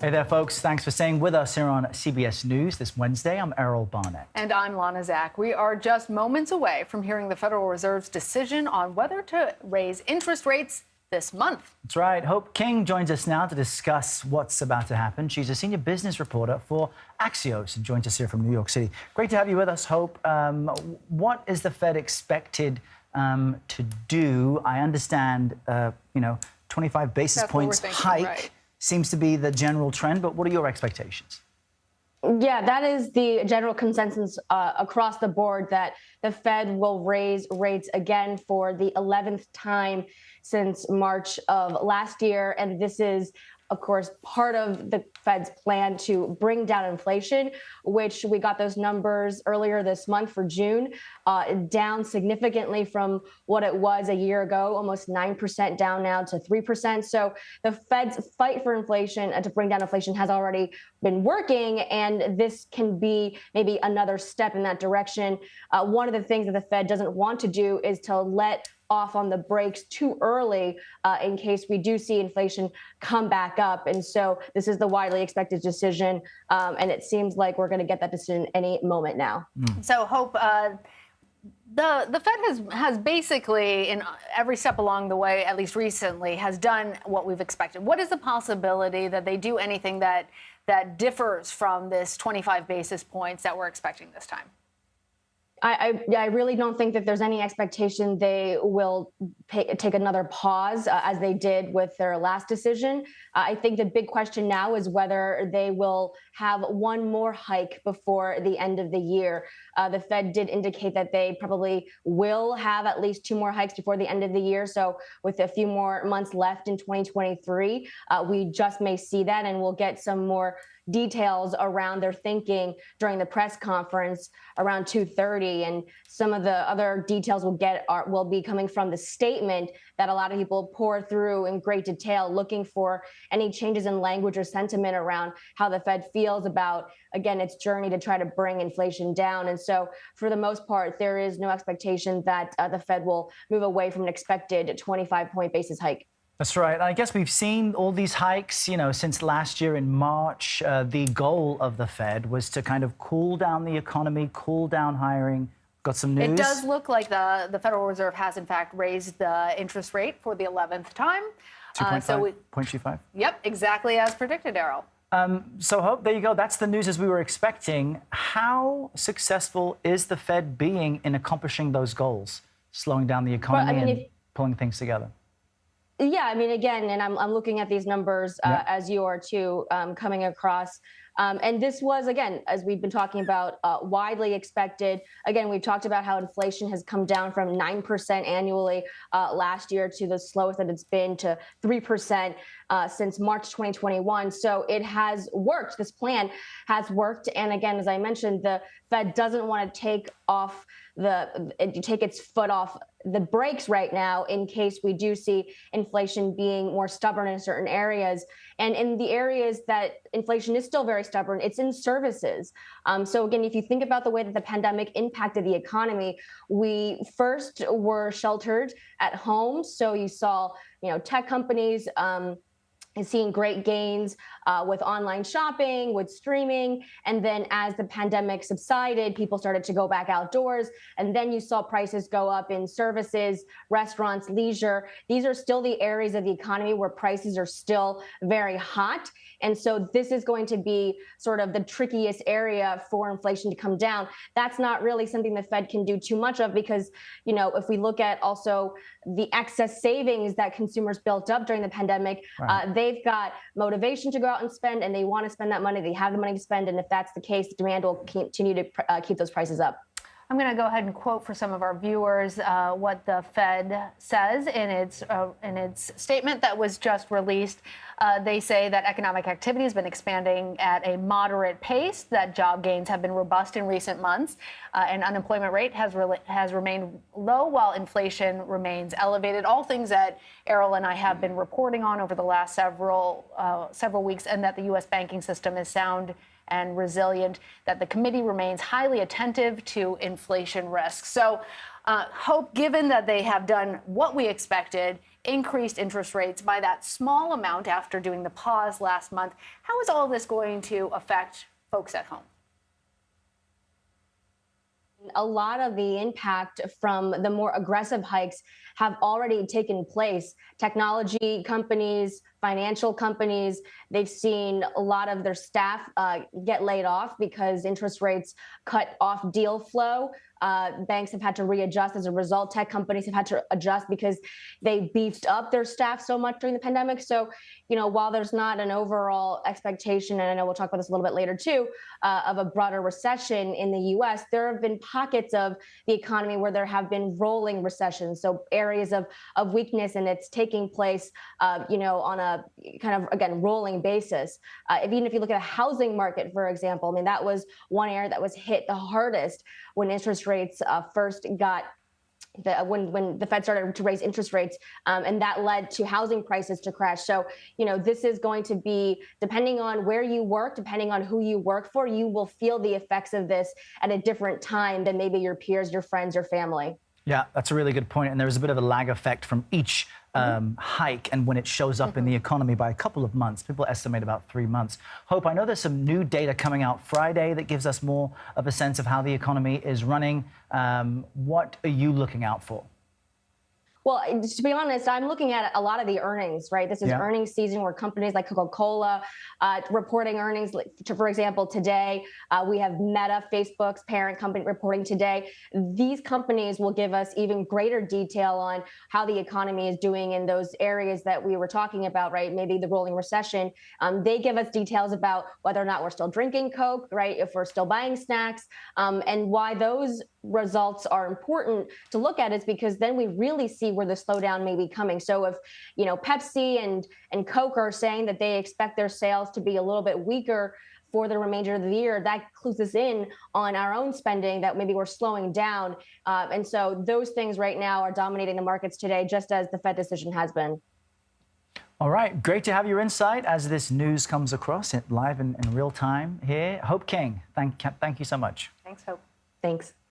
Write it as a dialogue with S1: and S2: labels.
S1: Hey there, folks. Thanks for staying with us here on CBS News this Wednesday. I'm Errol Barnett.
S2: And I'm Lana Zak. We are just moments away from hearing the Federal Reserve's decision on whether to raise interest rates this month.
S1: That's right. Hope King joins us now to discuss what's about to happen. She's a senior business reporter for Axios and joins us here from New York City. Great to have you with us, Hope. What is the Fed expected to do? I understand, 25 basis points hike. Right. Seems to be the general trend, but what are your expectations?
S3: Yeah, that is the general consensus across the board that the Fed will raise rates again for the 11th time since March of last year. And this is, of course, part of the Fed's plan to bring down inflation, which we got those numbers earlier this month for June, down significantly from what it was a year ago, almost 9% down now to 3%. So the Fed's fight for inflation to bring down inflation has already been working, and this can be maybe another step in that direction. One of the things that the Fed doesn't want to do is to let off on the brakes too early in case we do see inflation come back up. And so this is the widely expected decision. And it seems like we're going to get that decision any moment now.
S2: So, Hope, the Fed has basically, in every step along the way, at least recently, has done what we've expected. What is the possibility that they do anything that differs from this 25 basis points that we're expecting this time?
S3: I really don't think that there's any expectation they will take another pause as they did with their last decision. I think the big question now is whether they will have one more hike before the end of the year. The Fed did indicate that they probably will have at least two more hikes before the end of the year. So with a few more months left in 2023, we just may see that, and we'll get some more details around their thinking during the press conference around 2:30, and some of the other details will be coming from the statement that a lot of people pour through in great detail, looking for any changes in language or sentiment around how the Fed feels about, again, its journey to try to bring inflation down. And so for the most part, there is no expectation that the Fed will move away from an expected 25-point basis hike.
S1: That's right. I guess we've seen all these hikes, since last year in March. The goal of the Fed was to kind of cool down the economy, cool down hiring. Got some news?
S2: It does look like the Federal Reserve has, in fact, raised the interest rate for the 11th time.
S1: 0.25?
S2: Yep, exactly as predicted, Errol.
S1: So, Hope, there you go. That's the news as we were expecting. How successful is the Fed being in accomplishing those goals, slowing down the economy and pulling things together?
S3: Yeah, I mean, again, and I'm looking at these numbers as you are too, coming across. And this was, again, as we've been talking about, widely expected. Again, we've talked about how inflation has come down from 9% annually last year to the slowest that it's been to 3% since March 2021. So it has worked. This plan has worked. And again, as I mentioned, the Fed doesn't want to take its foot off the brakes right now in case we do see inflation being more stubborn in certain areas. And in the areas that inflation is still very stubborn, it's in services. So again, if you think about the way that the pandemic impacted the economy, we first were sheltered at home. So you saw, tech companies seeing great gains with online shopping, with streaming. And then as the pandemic subsided, people started to go back outdoors. And then you saw prices go up in services, restaurants, leisure. These are still the areas of the economy where prices are still very hot. And so this is going to be sort of the trickiest area for inflation to come down. That's not really something the Fed can do too much of because, if we look at also the excess savings that consumers built up during the pandemic, they've got motivation to go out and spend, and they want to spend that money. They have the money to spend. And if that's the case, the demand will continue to keep those prices up.
S2: I'm going to go ahead and quote for some of our viewers what the Fed says in its statement that was just released. They say that economic activity has been expanding at a moderate pace, that job gains have been robust in recent months, and unemployment rate has remained low while inflation remains elevated. All things that Errol and I have been reporting on over the last several weeks, and that the U.S. banking system is sound and resilient, that the committee remains highly attentive to inflation risks. So Hope, given that they have done what we expected, increased interest rates by that small amount after doing the pause last month, how is all this going to affect folks at home?
S3: A lot of the impact from the more aggressive hikes have already taken place. Technology companies, financial companies, they've seen a lot of their staff get laid off because interest rates cut off deal flow. Banks have had to readjust as a result. Tech companies have had to adjust because they beefed up their staff so much during the pandemic. So, while there's not an overall expectation, and I know we'll talk about this a little bit later too, of a broader recession in the U.S., there have been pockets of the economy where there have been rolling recessions. So areas of weakness, and it's taking place, on a kind of, again, rolling basis. Even if you look at the housing market, for example, I mean, that was one area that was hit the hardest when interest rates first got when the Fed started to raise interest rates, and that led to housing prices to crash. So, this is going to be, depending on where you work, depending on who you work for, you will feel the effects of this at a different time than maybe your peers, your friends, your family.
S1: Yeah, that's a really good point. And there's a bit of a lag effect from each hike and when it shows up in the economy by a couple of months. People estimate about 3 months. Hope, I know there's some new data coming out Friday that gives us more of a sense of how the economy is running. What are you looking out for?
S3: Well, to be honest, I'm looking at a lot of the earnings, right? This is earnings season where companies like Coca-Cola reporting earnings. For example, today we have Meta, Facebook's parent company, reporting today. These companies will give us even greater detail on how the economy is doing in those areas that we were talking about, right? Maybe the rolling recession. They give us details about whether or not we're still drinking Coke, right? If we're still buying snacks, and why those results are important to look at is because then we really see where the slowdown may be coming. So if, Pepsi and Coke are saying that they expect their sales to be a little bit weaker for the remainder of the year, that clues us in on our own spending that maybe we're slowing down. And so those things right now are dominating the markets today, just as the Fed decision has been.
S1: All right, great to have your insight as this news comes across live in real time here. Hope King, thank you so much.
S2: Thanks, Hope.
S3: Thanks.